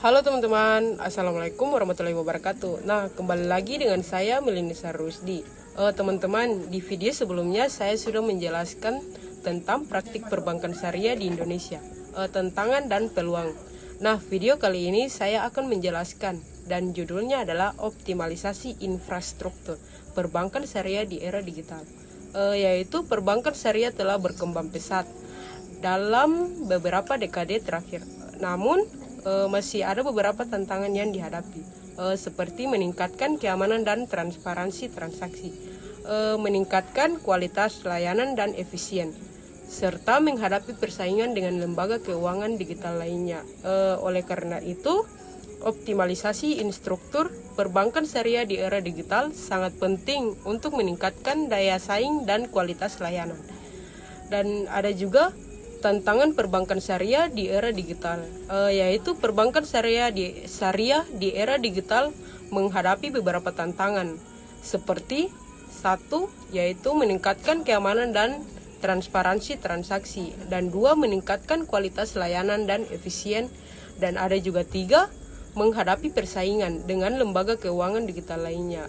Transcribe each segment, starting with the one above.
Halo teman-teman, Assalamualaikum warahmatullahi wabarakatuh. Nah, kembali lagi dengan saya Melinisa Rusdi. Teman-teman, di video sebelumnya saya sudah menjelaskan tentang praktik perbankan syariah di Indonesia, tantangan dan peluang. Nah, video kali ini saya akan menjelaskan dan judulnya adalah optimalisasi infrastruktur perbankan syariah di era digital. Yaitu perbankan syariah telah berkembang pesat dalam beberapa dekade terakhir. Namun masih ada beberapa tantangan yang dihadapi, seperti meningkatkan keamanan dan transparansi transaksi, meningkatkan kualitas layanan dan efisien, serta menghadapi persaingan dengan lembaga keuangan digital lainnya. Oleh karena itu, optimalisasi infrastruktur perbankan syariah di era digital sangat penting untuk meningkatkan daya saing dan kualitas layanan. Dan ada juga tantangan perbankan syariah di era digital, yaitu perbankan syariah di era digital menghadapi beberapa tantangan, seperti satu, yaitu meningkatkan keamanan dan transparansi transaksi, dan dua, meningkatkan kualitas layanan dan efisien, dan ada juga tiga, menghadapi persaingan dengan lembaga keuangan digital lainnya,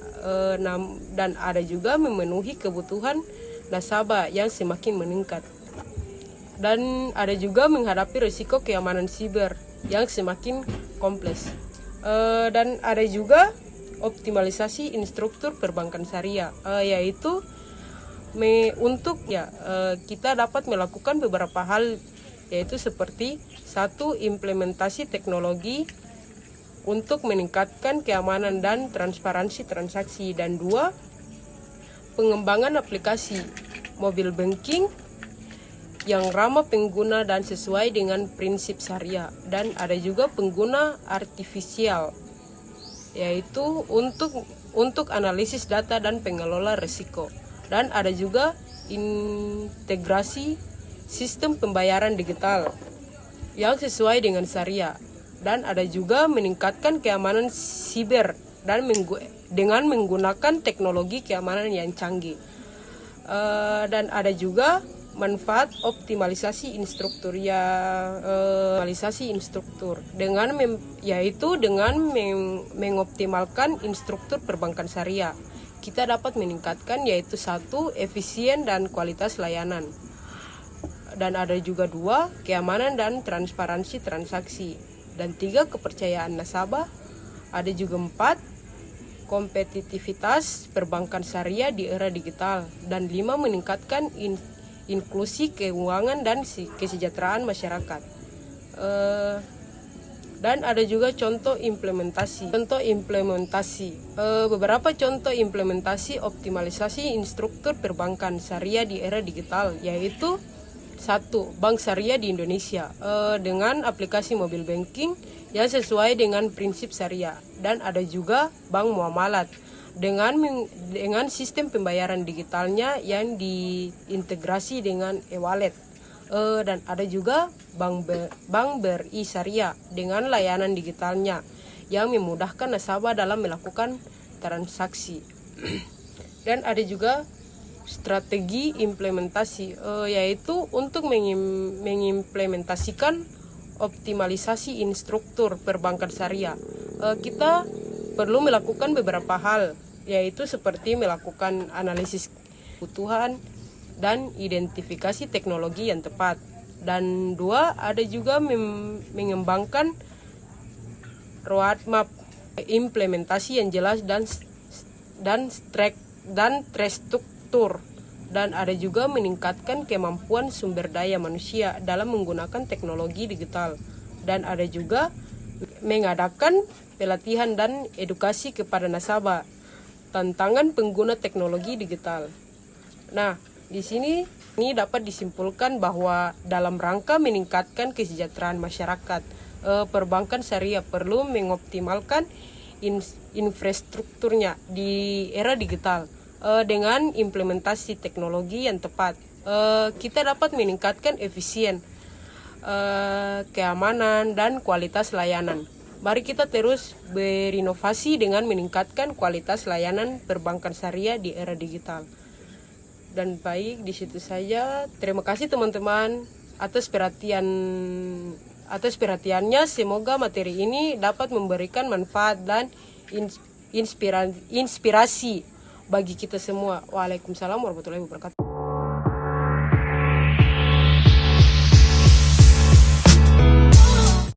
dan ada juga memenuhi kebutuhan nasabah yang semakin meningkat. Dan ada juga menghadapi risiko keamanan siber yang semakin kompleks. Dan ada juga optimalisasi infrastruktur perbankan syariah, yaitu kita dapat melakukan beberapa hal, yaitu seperti satu, implementasi teknologi untuk meningkatkan keamanan dan transparansi transaksi, dan dua, pengembangan aplikasi mobile banking yang ramah pengguna dan sesuai dengan prinsip syariah. Dan ada juga pengguna artifisial, yaitu untuk analisis data dan pengelola risiko. Dan ada juga integrasi sistem pembayaran digital yang sesuai dengan syariah. Dan ada juga meningkatkan keamanan siber dan dengan menggunakan teknologi keamanan yang canggih. Dan ada juga manfaat optimalisasi infrastruktur, yaitu dengan mengoptimalkan infrastruktur perbankan syariah, kita dapat meningkatkan, yaitu satu, efisien dan kualitas layanan, dan ada juga dua, keamanan dan transparansi transaksi, dan tiga, kepercayaan nasabah, ada juga empat, kompetitivitas perbankan syariah di era digital, dan lima, meningkatkan inklusi keuangan dan kesejahteraan masyarakat. Dan ada juga contoh implementasi. Beberapa contoh implementasi optimalisasi infrastruktur perbankan syariah di era digital, yaitu satu, Bank Syariah di Indonesia dengan aplikasi mobile banking yang sesuai dengan prinsip syariah. Dan ada juga Bank Muamalat dengan sistem pembayaran digitalnya yang diintegrasi dengan e-wallet. Dan ada juga Bank BRI Syariah dengan layanan digitalnya yang memudahkan nasabah dalam melakukan transaksi. Dan ada juga strategi implementasi, yaitu untuk mengimplementasikan optimalisasi infrastruktur perbankan syariah. Kita perlu melakukan beberapa hal, yaitu seperti melakukan analisis kebutuhan dan identifikasi teknologi yang tepat. Dan dua, ada juga mengembangkan roadmap implementasi yang jelas dan terstruktur. Dan ada juga meningkatkan kemampuan sumber daya manusia dalam menggunakan teknologi digital. Dan ada juga mengadakan pelatihan dan edukasi kepada nasabah tantangan pengguna teknologi digital. Nah, di sini dapat disimpulkan bahwa dalam rangka meningkatkan kesejahteraan masyarakat, perbankan syariah perlu mengoptimalkan infrastrukturnya di era digital dengan implementasi teknologi yang tepat. Kita dapat meningkatkan efisien, keamanan, dan kualitas layanan. Mari kita terus berinovasi dengan meningkatkan kualitas layanan perbankan syariah di era digital. Dan baik, di situ saja. Terima kasih teman-teman atas perhatian atas perhatiannya. Semoga materi ini dapat memberikan manfaat dan inspirasi bagi kita semua. Waalaikumsalam warahmatullahi wabarakatuh.